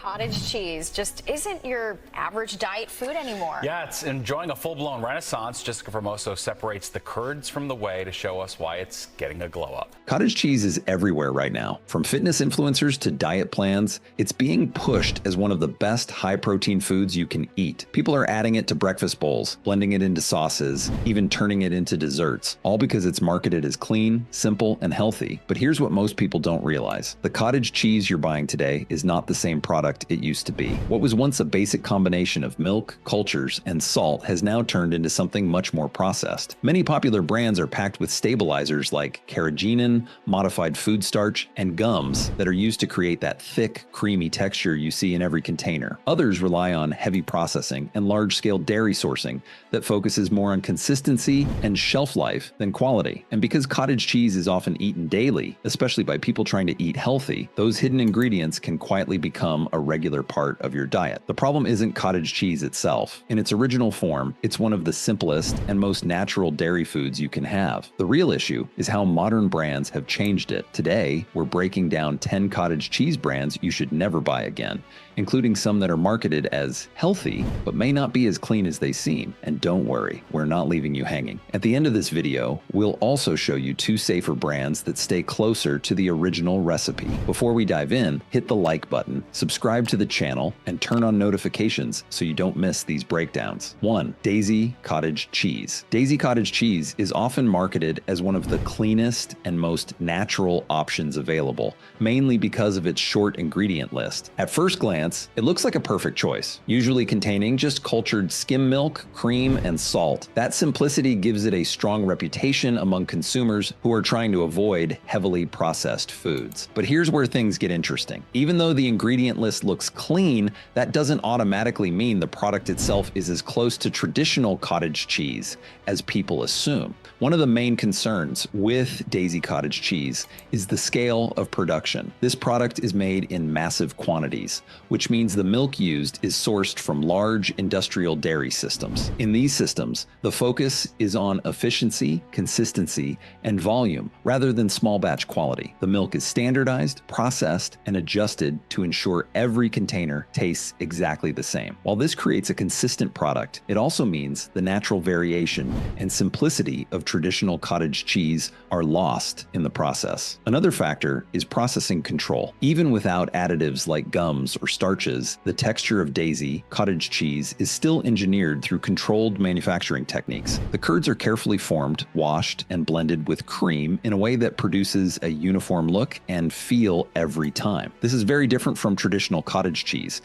cottage cheese just isn't your average diet food anymore. Yeah, it's enjoying a full-blown renaissance. Jessica Formoso separates the curds from the whey to show us why it's getting a glow up. Cottage cheese is everywhere right now. From fitness influencers to diet plans, it's being pushed as one of the best high-protein foods you can eat. People are adding it to breakfast bowls, blending it into sauces, even turning it into desserts, all because it's marketed as clean, simple, and healthy. But here's what most people don't realize. The cottage cheese you're buying today is not the same product it used to be. What was once a basic combination of milk, cultures, and salt has now turned into something much more processed. Many popular brands are packed with stabilizers like carrageenan, modified food starch, and gums that are used to create that thick, creamy texture you see in every container. Others rely on heavy processing and large-scale dairy sourcing that focuses more on consistency and shelf life than quality. And because cottage cheese is often eaten daily, especially by people trying to eat healthy, those hidden ingredients can quietly become a regular part of your diet. The problem isn't cottage cheese itself. In its original form, it's one of the simplest and most natural dairy foods you can have. The real issue is how modern brands have changed it. Today, we're breaking down 10 cottage cheese brands you should never buy again, including some that are marketed as healthy, but may not be as clean as they seem. And don't worry, we're not leaving you hanging. At the end of this video, we'll also show you 2 safer brands that stay closer to the original recipe. Before we dive in, hit the like button, subscribe to the channel, and turn on notifications so you don't miss these breakdowns. 1. Daisy Cottage Cheese. Daisy Cottage Cheese is often marketed as one of the cleanest and most natural options available, mainly because of its short ingredient list. At first glance, it looks like a perfect choice, usually containing just cultured skim milk, cream, and salt. That simplicity gives it a strong reputation among consumers who are trying to avoid heavily processed foods. But here's where things get interesting. Even though the ingredient list looks clean, that doesn't automatically mean the product itself is as close to traditional cottage cheese as people assume. One of the main concerns with Daisy Cottage Cheese is the scale of production. This product is made in massive quantities, which means the milk used is sourced from large industrial dairy systems. In these systems, the focus is on efficiency, consistency, and volume rather than small batch quality. The milk is standardized, processed, and adjusted to ensure every container tastes exactly the same. While this creates a consistent product, it also means the natural variation and simplicity of traditional cottage cheese are lost in the process. Another factor is processing control. Even without additives like gums or starches, the texture of Daisy Cottage Cheese is still engineered through controlled manufacturing techniques. The curds are carefully formed, washed, and blended with cream in a way that produces a uniform look and feel every time. This is very different from traditional cottage cheese,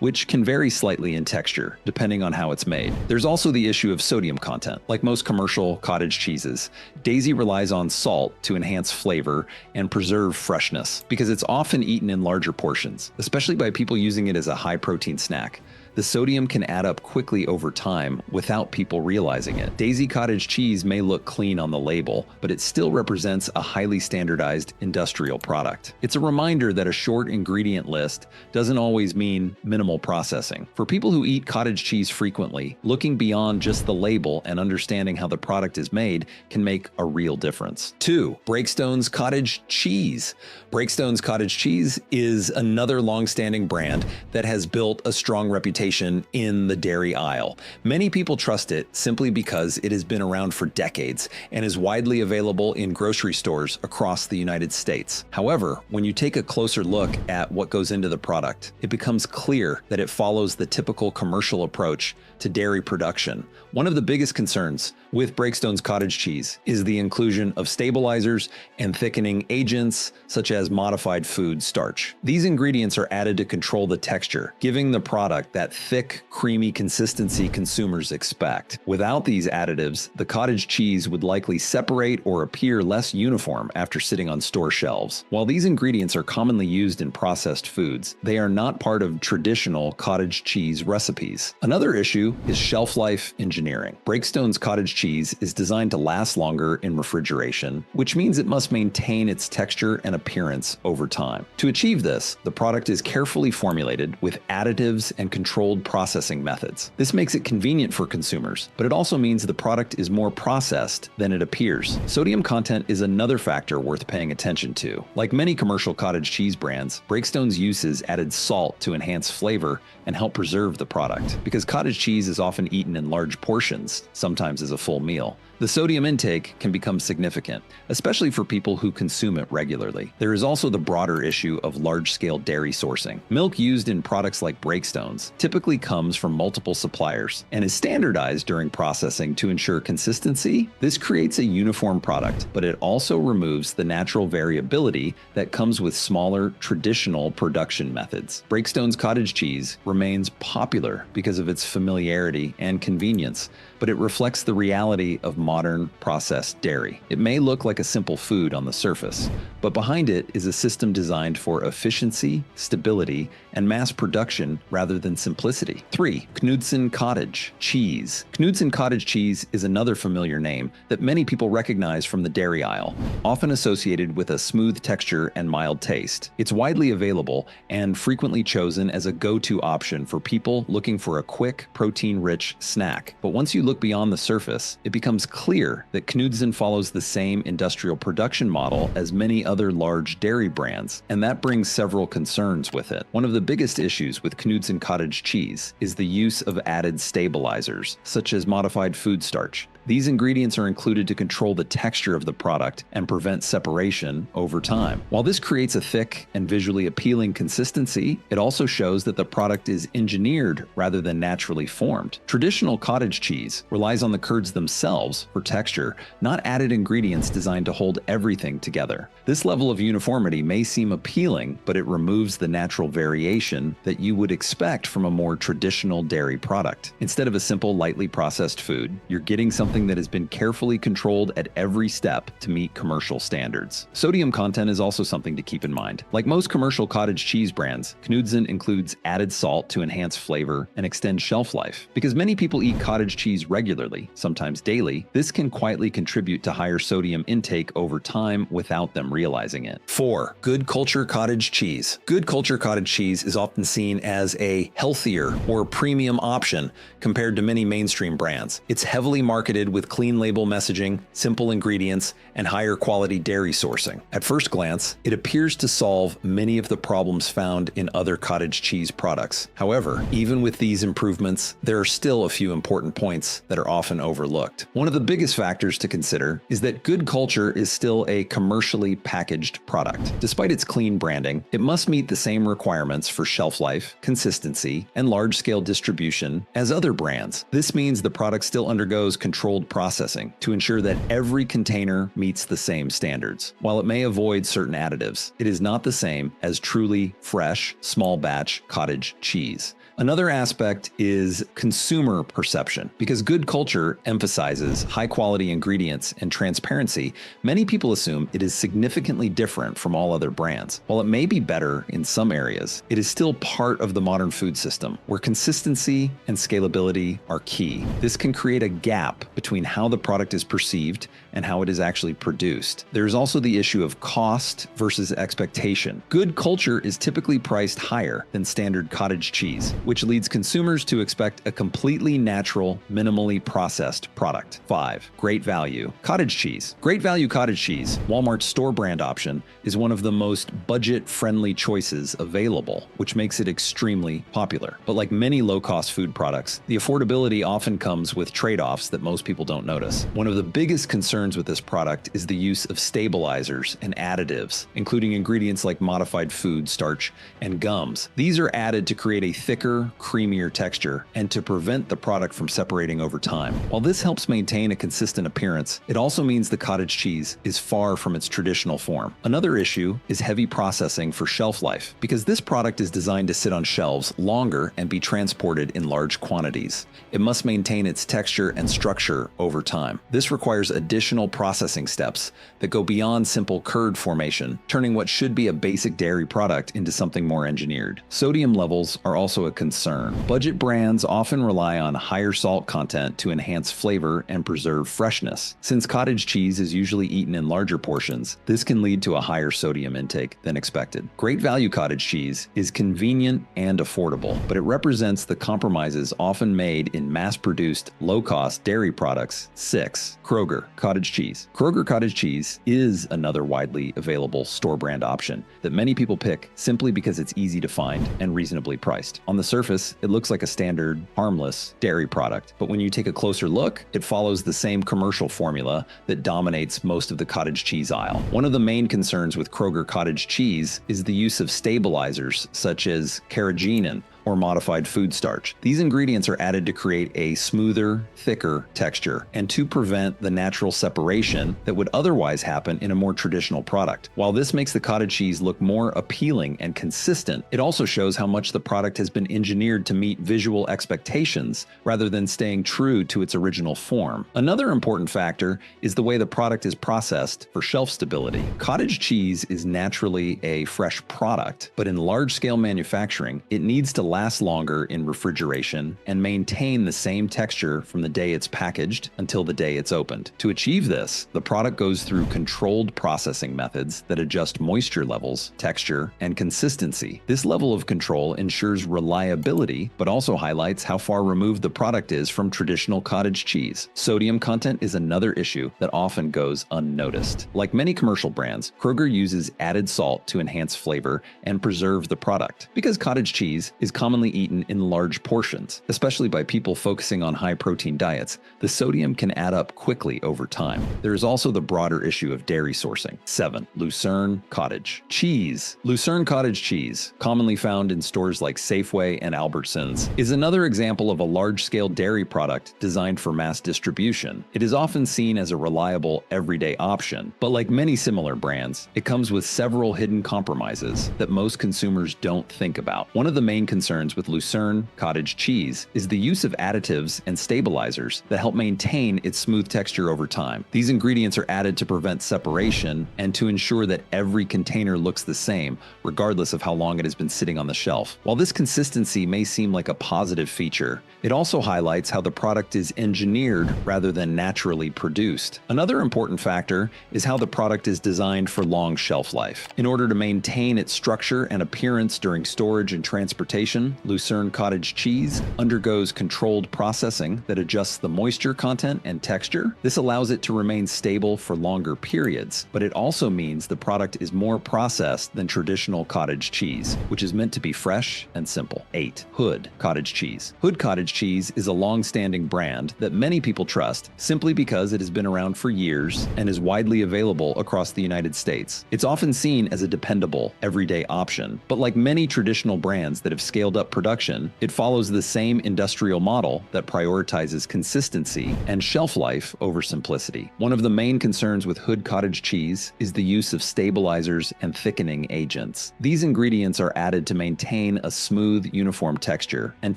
which can vary slightly in texture depending on how it's made. There's also the issue of sodium content. Like most commercial cottage cheeses, Daisy relies on salt to enhance flavor and preserve freshness because it's often eaten in larger portions, especially by people using it as a high-protein snack. The sodium can add up quickly over time without people realizing it. Daisy Cottage Cheese may look clean on the label, but it still represents a highly standardized industrial product. It's a reminder that a short ingredient list doesn't always mean minimal processing. For people who eat cottage cheese frequently, looking beyond just the label and understanding how the product is made can make a real difference. 2. Breakstone's Cottage Cheese. Breakstone's Cottage Cheese is another long-standing brand that has built a strong reputation in the dairy aisle. Many people trust it simply because it has been around for decades and is widely available in grocery stores across the United States. However, when you take a closer look at what goes into the product, it becomes clear that it follows the typical commercial approach to dairy production. One of the biggest concerns with Breakstone's cottage cheese is the inclusion of stabilizers and thickening agents such as modified food starch. These ingredients are added to control the texture, giving the product that thick, creamy consistency consumers expect. Without these additives, the cottage cheese would likely separate or appear less uniform after sitting on store shelves. While these ingredients are commonly used in processed foods, they are not part of traditional cottage cheese recipes. Another issue is shelf life engineering. Breakstone's cottage cheese is designed to last longer in refrigeration, which means it must maintain its texture and appearance over time. To achieve this, the product is carefully formulated with additives and controlled controlled processing methods. This makes it convenient for consumers, but it also means the product is more processed than it appears. Sodium content is another factor worth paying attention to. Like many commercial cottage cheese brands, Breakstone's uses added salt to enhance flavor and help preserve the product. Because cottage cheese is often eaten in large portions, sometimes as a full meal, the sodium intake can become significant, especially for people who consume it regularly. There is also the broader issue of large-scale dairy sourcing. Milk used in products like Breakstones typically comes from multiple suppliers and is standardized during processing to ensure consistency. This creates a uniform product, but it also removes the natural variability that comes with smaller, traditional production methods. Breakstone's cottage cheese remains popular because of its familiarity and convenience, but it reflects the reality of modern processed dairy. It may look like a simple food on the surface, but behind it is a system designed for efficiency, stability, and mass production rather than simplicity. 3. Knudsen Cottage Cheese. Knudsen Cottage Cheese is another familiar name that many people recognize from the dairy aisle, often associated with a smooth texture and mild taste. It's widely available and frequently chosen as a go-to option for people looking for a quick, protein-rich snack. But once you look beyond the surface, it becomes clear that Knudsen follows the same industrial production model as many other large dairy brands, and that brings several concerns with it. One of the biggest issues with Knudsen cottage cheese is the use of added stabilizers, such as modified food starch. These ingredients are included to control the texture of the product and prevent separation over time. While this creates a thick and visually appealing consistency, it also shows that the product is engineered rather than naturally formed. Traditional cottage cheese relies on the curds themselves for texture, not added ingredients designed to hold everything together. This level of uniformity may seem appealing, but it removes the natural variation that you would expect from a more traditional dairy product. Instead of a simple, lightly processed food, you're getting something that has been carefully controlled at every step to meet commercial standards. Sodium content is also something to keep in mind. Like most commercial cottage cheese brands, Knudsen includes added salt to enhance flavor and extend shelf life. Because many people eat cottage cheese regularly, sometimes daily, this can quietly contribute to higher sodium intake over time without them realizing it. 4. Good Culture Cottage Cheese. Good Culture Cottage Cheese is often seen as a healthier or premium option compared to many mainstream brands. It's heavily marketed with clean label messaging, simple ingredients, and higher quality dairy sourcing. At first glance, it appears to solve many of the problems found in other cottage cheese products. However, even with these improvements, there are still a few important points that are often overlooked. One of the biggest factors to consider is that Good Culture is still a commercially packaged product. Despite its clean branding, it must meet the same requirements for shelf life, consistency, and large-scale distribution as other brands. This means the product still undergoes controlled processing to ensure that every container meets the same standards. While it may avoid certain additives, it is not the same as truly fresh, small batch cottage cheese. Another aspect is consumer perception. Because Good Culture emphasizes high-quality ingredients and transparency, many people assume it is significantly different from all other brands. While it may be better in some areas, it is still part of the modern food system, where consistency and scalability are key. This can create a gap between how the product is perceived and how it is actually produced. There is also the issue of cost versus expectation. Good Culture is typically priced higher than standard cottage cheese, which leads consumers to expect a completely natural, minimally processed product. 5. Great Value Cottage Cheese. Great Value Cottage Cheese, Walmart's store brand option, is one of the most budget-friendly choices available, which makes it extremely popular. But like many low-cost food products, the affordability often comes with trade-offs that most people don't notice. One of the biggest concerns with this product is the use of stabilizers and additives, including ingredients like modified food starch and gums. These are added to create a thicker, creamier texture and to prevent the product from separating over time. While this helps maintain a consistent appearance, it also means the cottage cheese is far from its traditional form. Another issue is heavy processing for shelf life, because this product is designed to sit on shelves longer and be transported in large quantities. It must maintain its texture and structure over time. This requires additional processing steps that go beyond simple curd formation, turning what should be a basic dairy product into something more engineered. Sodium levels are also a concern. Budget brands often rely on higher salt content to enhance flavor and preserve freshness. Since cottage cheese is usually eaten in larger portions, this can lead to a higher sodium intake than expected. Great value cottage cheese is convenient and affordable, but it represents the compromises often made in mass-produced, low-cost dairy products. 6. Kroger cottage cheese. Kroger cottage cheese is another widely available store brand option that many people pick simply because it's easy to find and reasonably priced. On the surface, it looks like a standard, harmless dairy product, but when you take a closer look, it follows the same commercial formula that dominates most of the cottage cheese aisle. One of the main concerns with Kroger cottage cheese is the use of stabilizers such as carrageenan or modified food starch. These ingredients are added to create a smoother, thicker texture and to prevent the natural separation that would otherwise happen in a more traditional product. While this makes the cottage cheese look more appealing and consistent, it also shows how much the product has been engineered to meet visual expectations rather than staying true to its original form. Another important factor is the way the product is processed for shelf stability. Cottage cheese is naturally a fresh product, but in large-scale manufacturing, it needs to last longer in refrigeration and maintain the same texture from the day it's packaged until the day it's opened. To achieve this, the product goes through controlled processing methods that adjust moisture levels, texture, and consistency. This level of control ensures reliability, but also highlights how far removed the product is from traditional cottage cheese. Sodium content is another issue that often goes unnoticed. Like many commercial brands, Kroger uses added salt to enhance flavor and preserve the product. Because cottage cheese is commonly eaten in large portions, especially by people focusing on high-protein diets, the sodium can add up quickly over time. There is also the broader issue of dairy sourcing. 7. Lucerne cottage cheese. Lucerne cottage cheese, commonly found in stores like Safeway and Albertsons, is another example of a large-scale dairy product designed for mass distribution. It is often seen as a reliable, everyday option, but like many similar brands, it comes with several hidden compromises that most consumers don't think about. One of the main concerns with Lucerne cottage cheese is the use of additives and stabilizers that help maintain its smooth texture over time. These ingredients are added to prevent separation and to ensure that every container looks the same, regardless of how long it has been sitting on the shelf. While this consistency may seem like a positive feature, it also highlights how the product is engineered rather than naturally produced. Another important factor is how the product is designed for long shelf life. In order to maintain its structure and appearance during storage and transportation, Lucerne cottage cheese undergoes controlled processing that adjusts the moisture content and texture. This allows it to remain stable for longer periods, but it also means the product is more processed than traditional cottage cheese, which is meant to be fresh and simple. 8. Hood cottage cheese. Hood cottage cheese is a long-standing brand that many people trust simply because it has been around for years and is widely available across the United States. It's often seen as a dependable, everyday option, but like many traditional brands that have scaled up production, it follows the same industrial model that prioritizes consistency and shelf life over simplicity. One of the main concerns with Hood cottage cheese is the use of stabilizers and thickening agents. These ingredients are added to maintain a smooth, uniform texture and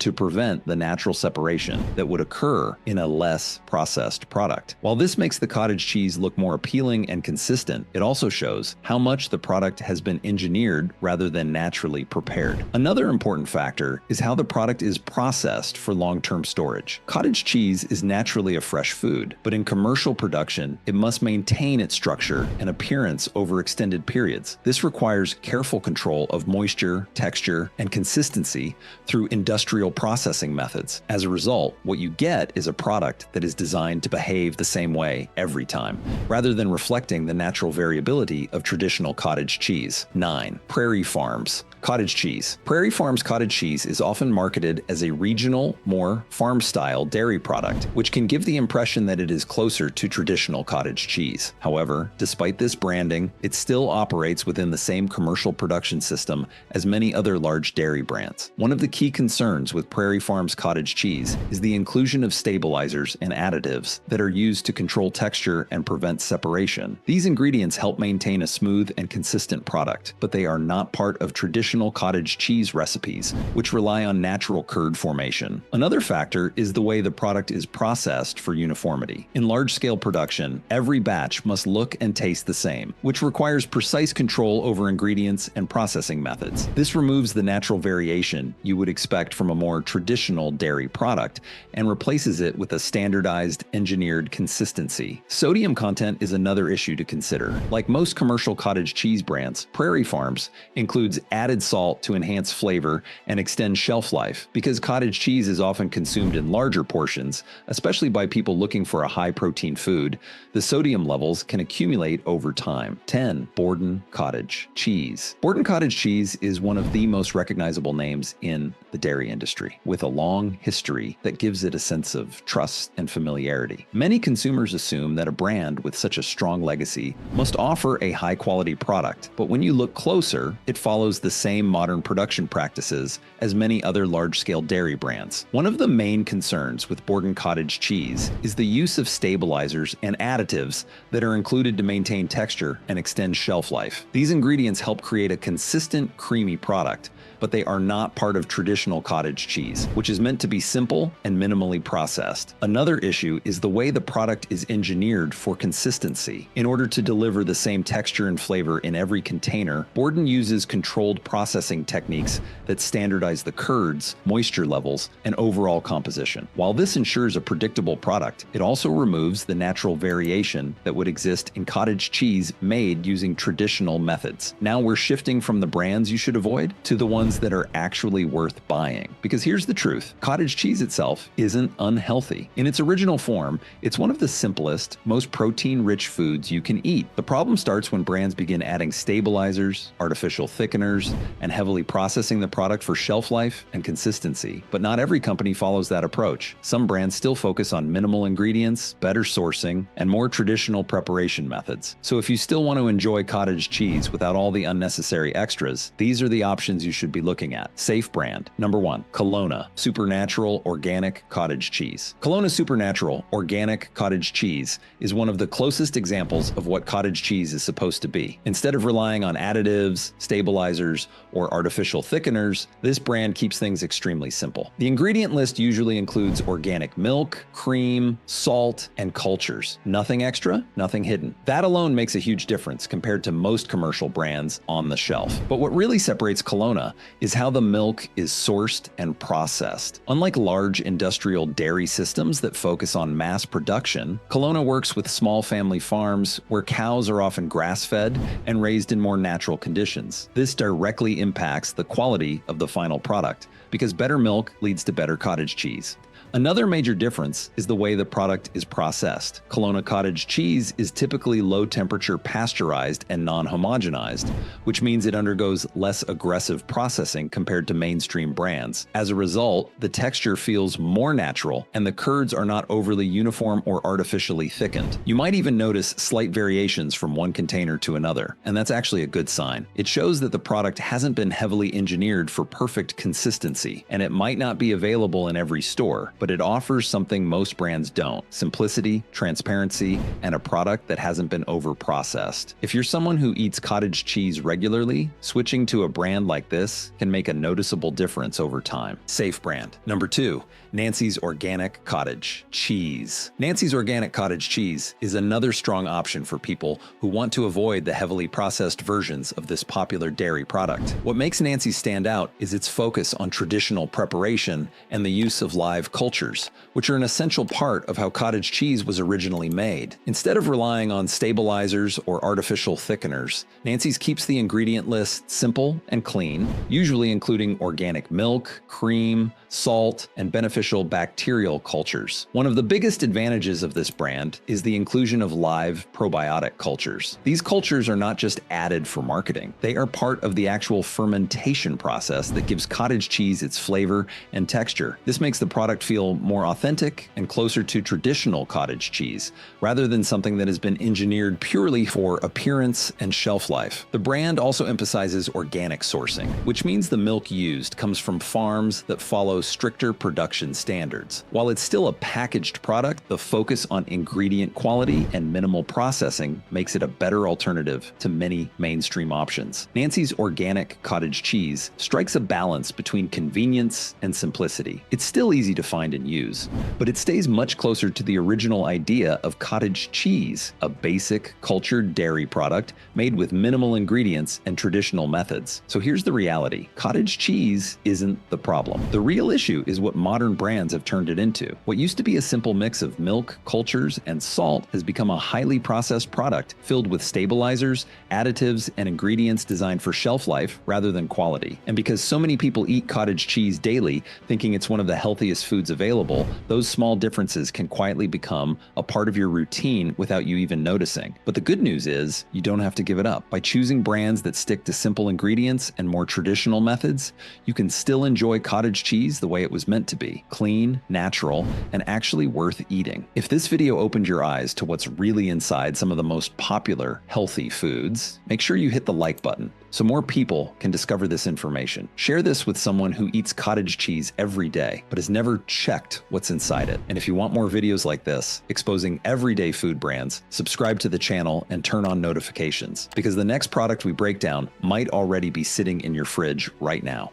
to prevent the natural separation that would occur in a less processed product. While this makes the cottage cheese look more appealing and consistent, it also shows how much the product has been engineered rather than naturally prepared. Another important factor is how the product is processed for long-term storage. Cottage cheese is naturally a fresh food, but in commercial production, it must maintain its structure and appearance over extended periods. This requires careful control of moisture, texture, and consistency through industrial processing methods. As a result, what you get is a product that is designed to behave the same way every time, rather than reflecting the natural variability of traditional cottage cheese. 9. Prairie Farms cottage cheese. Prairie Farms cottage cheese is often marketed as a regional, more farm-style dairy product, which can give the impression that it is closer to traditional cottage cheese. However, despite this branding, it still operates within the same commercial production system as many other large dairy brands. One of the key concerns with Prairie Farms cottage cheese is the inclusion of stabilizers and additives that are used to control texture and prevent separation. These ingredients help maintain a smooth and consistent product, but they are not part of traditional cottage cheese recipes which rely on natural curd formation. Another factor is the way the product is processed for uniformity. In large-scale production, every batch must look and taste the same, which requires precise control over ingredients and processing methods. This removes the natural variation you would expect from a more traditional dairy product and replaces it with a standardized, engineered consistency. Sodium content is another issue to consider. Like most commercial cottage cheese brands, Prairie Farms includes added salt to enhance flavor and extend shelf life. Because cottage cheese is often consumed in larger portions, especially by people looking for a high-protein food, the sodium levels can accumulate over time. 10. Borden Cottage Cheese. Borden Cottage cheese is one of the most recognizable names in the dairy industry, with a long history that gives it a sense of trust and familiarity. Many consumers assume that a brand with such a strong legacy must offer a high-quality product, but when you look closer, it follows the same modern production practices as many other large-scale dairy brands. One of the main concerns with Borden Cottage cheese is the use of stabilizers and additives that are included to maintain texture and extend shelf life. These ingredients help create a consistent, creamy product, but they are not part of traditional cottage cheese, which is meant to be simple and minimally processed. Another issue is the way the product is engineered for consistency. In order to deliver the same texture and flavor in every container, Borden uses controlled processing techniques that standardize the curds, moisture levels, and overall composition. While this ensures a predictable product, it also removes the natural variation that would exist in cottage cheese made using traditional methods. Now we're shifting from the brands you should avoid to the ones that are actually worth buying. Because here's the truth, cottage cheese itself isn't unhealthy. In its original form, it's one of the simplest, most protein-rich foods you can eat. The problem starts when brands begin adding stabilizers, artificial thickeners, and heavily processing the product for shelf life and consistency. But not every company follows that approach. Some brands still focus on minimal ingredients, better sourcing, and more traditional preparation methods. So if you still want to enjoy cottage cheese without all the unnecessary extras, these are the options you should be looking at. Safe brand. Number 1. Kalona Supernatural Organic Cottage Cheese. Kalona Supernatural Organic Cottage Cheese is one of the closest examples of what cottage cheese is supposed to be. Instead of relying on additives, stabilizers, or artificial thickeners, this brand keeps things extremely simple. The ingredient list usually includes organic milk, cream, salt, and cultures. Nothing extra, nothing hidden. That alone makes a huge difference compared to most commercial brands on the shelf. But what really separates Kalona is how the milk is sourced and processed. Unlike large industrial dairy systems that focus on mass production, Kalona works with small family farms where cows are often grass-fed and raised in more natural conditions. This directly impacts the quality of the final product, because better milk leads to better cottage cheese. Another major difference is the way the product is processed. Kalona cottage cheese is typically low-temperature pasteurized and non-homogenized, which means it undergoes less aggressive processing compared to mainstream brands. As a result, the texture feels more natural, and the curds are not overly uniform or artificially thickened. You might even notice slight variations from one container to another, and that's actually a good sign. It shows that the product hasn't been heavily engineered for perfect consistency, and it might not be available in every store, but it offers something most brands don't: simplicity, transparency, and a product that hasn't been over-processed. If you're someone who eats cottage cheese regularly, switching to a brand like this can make a noticeable difference over time. Safe brand. Number 2. Nancy's Organic Cottage Cheese. Nancy's Organic Cottage Cheese is another strong option for people who want to avoid the heavily processed versions of this popular dairy product. What makes Nancy's stand out is its focus on traditional preparation and the use of live cultures, which are an essential part of how cottage cheese was originally made. Instead of relying on stabilizers or artificial thickeners, Nancy's keeps the ingredient list simple and clean, usually including organic milk, cream, salt, and beneficial bacterial cultures. One of the biggest advantages of this brand is the inclusion of live probiotic cultures. These cultures are not just added for marketing. They are part of the actual fermentation process that gives cottage cheese its flavor and texture. This makes the product feel feel more authentic and closer to traditional cottage cheese, rather than something that has been engineered purely for appearance and shelf life. The brand also emphasizes organic sourcing, which means the milk used comes from farms that follow stricter production standards. While it's still a packaged product, the focus on ingredient quality and minimal processing makes it a better alternative to many mainstream options. Nancy's organic cottage cheese strikes a balance between convenience and simplicity. It's still easy to find and use, but it stays much closer to the original idea of cottage cheese, a basic, cultured dairy product made with minimal ingredients and traditional methods. So here's the reality. Cottage cheese isn't the problem. The real issue is what modern brands have turned it into. What used to be a simple mix of milk, cultures, and salt has become a highly processed product filled with stabilizers, additives, and ingredients designed for shelf life rather than quality. And because so many people eat cottage cheese daily, thinking it's one of the healthiest foods available, those small differences can quietly become a part of your routine without you even noticing. But the good news is, you don't have to give it up. By choosing brands that stick to simple ingredients and more traditional methods, you can still enjoy cottage cheese the way it was meant to be: clean, natural, and actually worth eating. If this video opened your eyes to what's really inside some of the most popular healthy foods, make sure you hit the like button so more people can discover this information. Share this with someone who eats cottage cheese every day but has never checked what's inside it. And if you want more videos like this, exposing everyday food brands, subscribe to the channel and turn on notifications, because the next product we break down might already be sitting in your fridge right now.